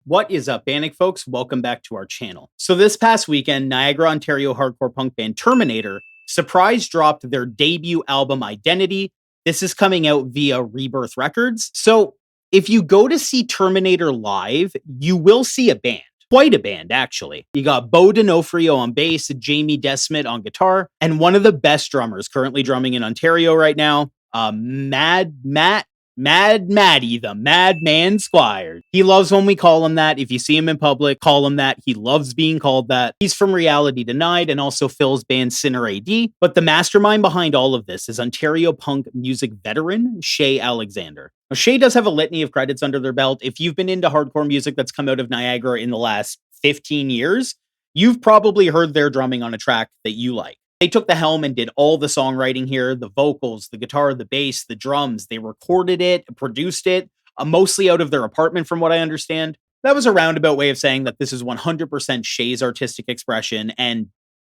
What is up, Bannock folks? Welcome back to our channel. So this past weekend, Niagara, Ontario hardcore punk band Terminator surprise dropped their debut album Identity. This is coming out via Rebirth Records. So if you go to see Terminator live, you will see a band. Quite a band, actually. You got Bo D'Onofrio on bass, Jamie Desmond on guitar, and one of the best drummers currently drumming in Ontario right now, Mad Matty, the Madman Squire. He loves when we call him that. If you see him in public, call him that. He loves being called that. He's from Reality Denied and also Phil's band Sinner AD. But the mastermind behind all of this is Ontario punk music veteran Shay Alexander. Now, Shay does have a litany of credits under their belt. If you've been into hardcore music that's come out of Niagara in the last 15 years, you've probably heard their drumming on a track that you like. They took the helm and did all the songwriting here, the vocals, the guitar, the bass, the drums. They recorded it, produced it, mostly out of their apartment from what I understand. That was a roundabout way of saying that this is 100% Shay's artistic expression and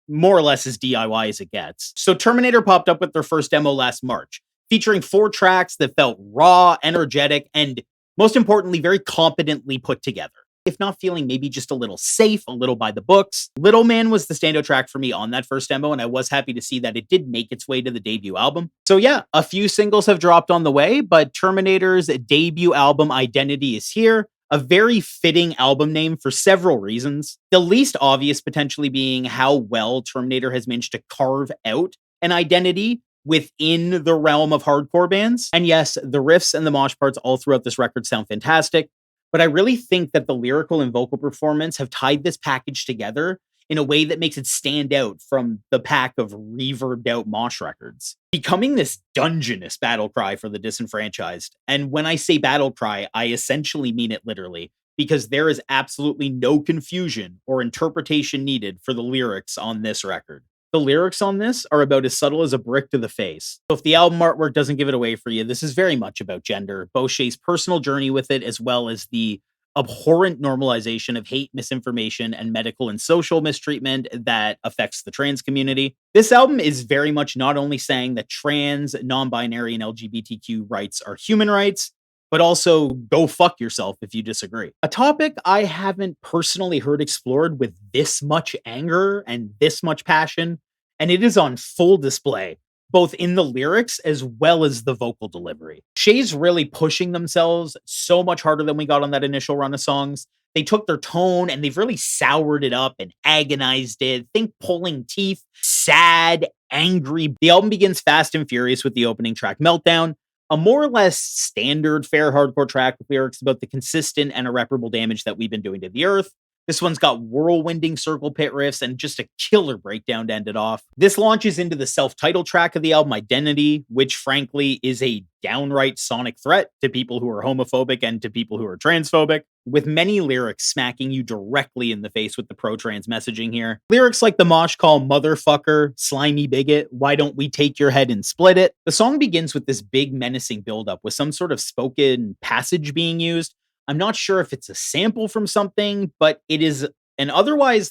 more or less as DIY as it gets. So Terminator popped up with their first demo last March, featuring 4 tracks that felt raw, energetic, and most importantly, very competently put together. If not feeling maybe just a little safe, a little by the books. Little Man was the standout track for me on that first demo, and I was happy to see that it did make its way to the debut album. So yeah, a few singles have dropped on the way, but Terminator's debut album Identity is here. A very fitting album name for several reasons. The least obvious potentially being how well Terminator has managed to carve out an identity within the realm of hardcore bands. And yes, the riffs and the mosh parts all throughout this record sound fantastic. But I really think that the lyrical and vocal performance have tied this package together in a way that makes it stand out from the pack of reverbed out mosh records, becoming this dungeonous battle cry for the disenfranchised. And when I say battle cry, I essentially mean it literally, because there is absolutely no confusion or interpretation needed for the lyrics on this record. The lyrics on this are about as subtle as a brick to the face. So if the album artwork doesn't give it away for you, this is very much about gender, both Shay's personal journey with it, as well as the abhorrent normalization of hate, misinformation, and medical and social mistreatment that affects the trans community. This album is very much not only saying that trans, non-binary, and LGBTQ rights are human rights, but also go fuck yourself if you disagree. A topic I haven't personally heard explored with this much anger and this much passion, and it is on full display, both in the lyrics as well as the vocal delivery. Shay's really pushing themselves so much harder than we got on that initial run of songs. They took their tone and they've really soured it up and agonized it. Think pulling teeth, sad, angry. The album begins fast and furious with the opening track, Meltdown, a more or less standard fair hardcore track with lyrics about the consistent and irreparable damage that we've been doing to the earth. This one's got whirlwinding circle pit riffs and just a killer breakdown to end it off. This launches into the self-titled track of the album, Identity, which frankly is a downright sonic threat to people who are homophobic and to people who are transphobic, with many lyrics smacking you directly in the face with the pro-trans messaging here. Lyrics like the mosh call motherfucker, slimy bigot, why don't we take your head and split it? The song begins with this big menacing buildup with some sort of spoken passage being used. I'm not sure if it's a sample from something, but it is an otherwise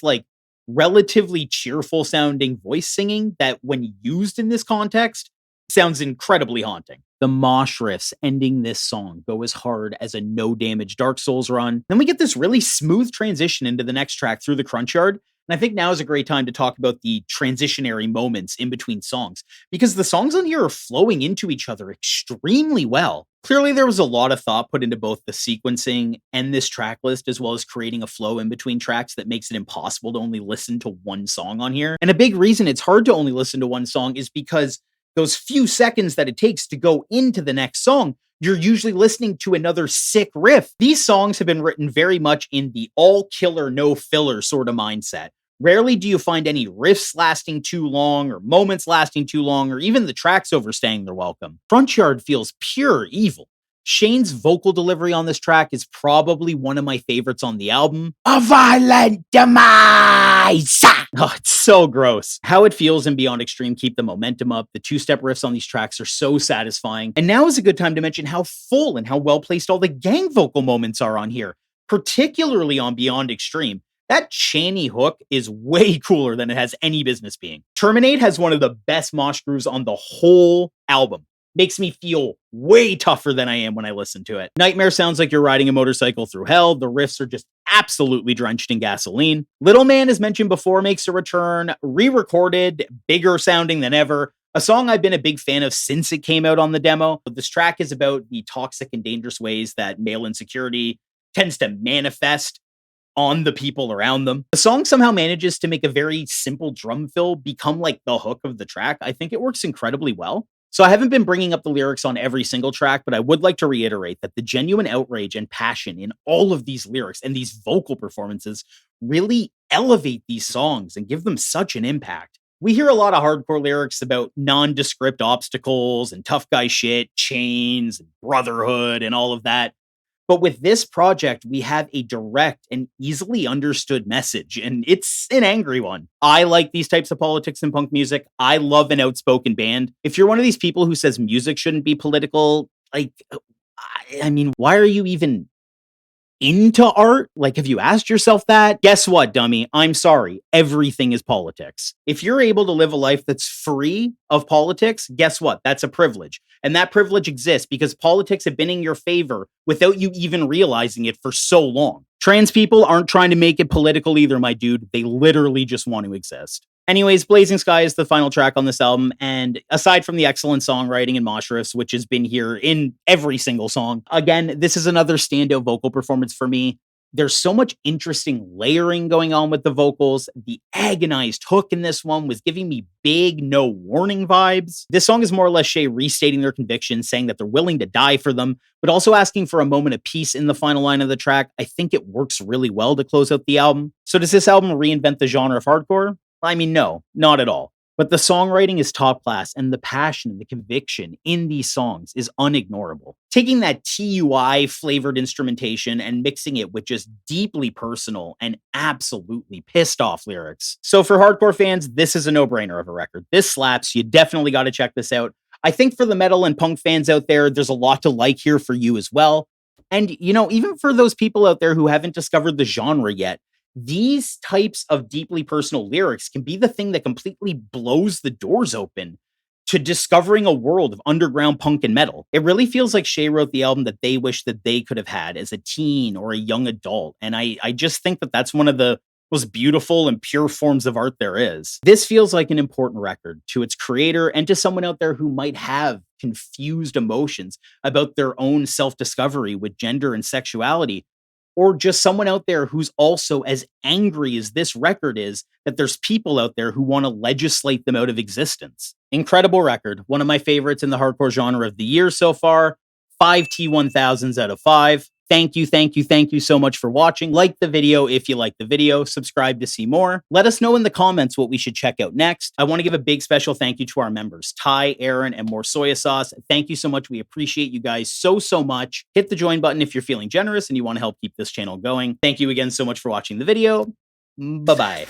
relatively cheerful sounding voice singing that when used in this context sounds incredibly haunting. The mosh riffs ending this song go as hard as a no damage Dark Souls run. Then we get this really smooth transition into the next track through the crunch yard. And I think now is a great time to talk about the transitionary moments in between songs, because the songs on here are flowing into each other extremely well. Clearly, there was a lot of thought put into both the sequencing and this track list, as well as creating a flow in between tracks that makes it impossible to only listen to one song on here. And a big reason it's hard to only listen to one song is because those few seconds that it takes to go into the next song, you're usually listening to another sick riff. These songs have been written very much in the all killer, no filler sort of mindset. Rarely do you find any riffs lasting too long or moments lasting too long or even the tracks overstaying their welcome. Front Yard feels pure evil. Shane's vocal delivery on this track is probably one of my favorites on the album. A violent demise! Oh, it's so gross. How It Feels and Beyond Extreme keep the momentum up. The two-step riffs on these tracks are so satisfying. And now is a good time to mention how full and how well-placed all the gang vocal moments are on here, particularly on Beyond Extreme. That Chaney hook is way cooler than it has any business being. Terminate has one of the best mosh grooves on the whole album. makes me feel way tougher than I am when I listen to it. Nightmare sounds like you're riding a motorcycle through hell. The riffs are just absolutely drenched in gasoline. Little Man, as mentioned before, makes a return, re-recorded, bigger sounding than ever. A song I've been a big fan of since it came out on the demo. This track is about the toxic and dangerous ways that male insecurity tends to manifest on the people around them. The song somehow manages to make a very simple drum fill become like the hook of the track. I think it works incredibly well. So I haven't been bringing up the lyrics on every single track, but I would like to reiterate that the genuine outrage and passion in all of these lyrics and these vocal performances really elevate these songs and give them such an impact. We hear a lot of hardcore lyrics about nondescript obstacles and tough guy shit, chains, and brotherhood, and all of that. But with this project, we have a direct and easily understood message, and it's an angry one. I like these types of politics in punk music. I love an outspoken band. If you're one of these people who says music shouldn't be political, like, I mean, why are you even into art? Like, have you asked yourself that? Guess what, dummy? I'm sorry. Everything is politics. If you're able to live a life that's free of politics, guess what? That's a privilege. And that privilege exists because politics have been in your favor without you even realizing it for so long. Trans people aren't trying to make it political either, my dude. They literally just want to exist. Anyways, Blazing Sky is the final track on this album, and aside from the excellent songwriting and mosh riffs, which has been here in every single song, again, this is another standout vocal performance for me. There's so much interesting layering going on with the vocals. The agonized hook in this one was giving me big No Warning vibes. This song is more or less Shay restating their convictions, saying that they're willing to die for them, but also asking for a moment of peace in the final line of the track. I think it works really well to close out the album. So does this album reinvent the genre of hardcore? I mean, no, not at all. But the songwriting is top class, and the passion and the conviction in these songs is unignorable. Taking that TUI flavored instrumentation and mixing it with just deeply personal and absolutely pissed off lyrics. So for hardcore fans, this is a no-brainer of a record. This slaps. You definitely got to check this out. I think for the metal and punk fans out there, there's a lot to like here for you as well. And, you know, even for those people out there who haven't discovered the genre yet, these types of deeply personal lyrics can be the thing that completely blows the doors open to discovering a world of underground punk and metal. It really feels like Shay wrote the album that they wish that they could have had as a teen or a young adult. And I just think that that's one of the most beautiful and pure forms of art there is. This feels like an important record to its creator and to someone out there who might have confused emotions about their own self-discovery with gender and sexuality, or just someone out there who's also as angry as this record is that there's people out there who want to legislate them out of existence. Incredible record. One of my favorites in the hardcore genre of the year so far. 5 T1000s out of 5. Thank you so much for watching. Like the video if you like the video. Subscribe to see more. Let us know in the comments what we should check out next. I want to give a big special thank you to our members, Ty, Aaron, and More Soya Sauce. Thank you so much. We appreciate you guys so much. Hit the join button if you're feeling generous and you want to help keep this channel going. Thank you again so much for watching the video. Bye-bye.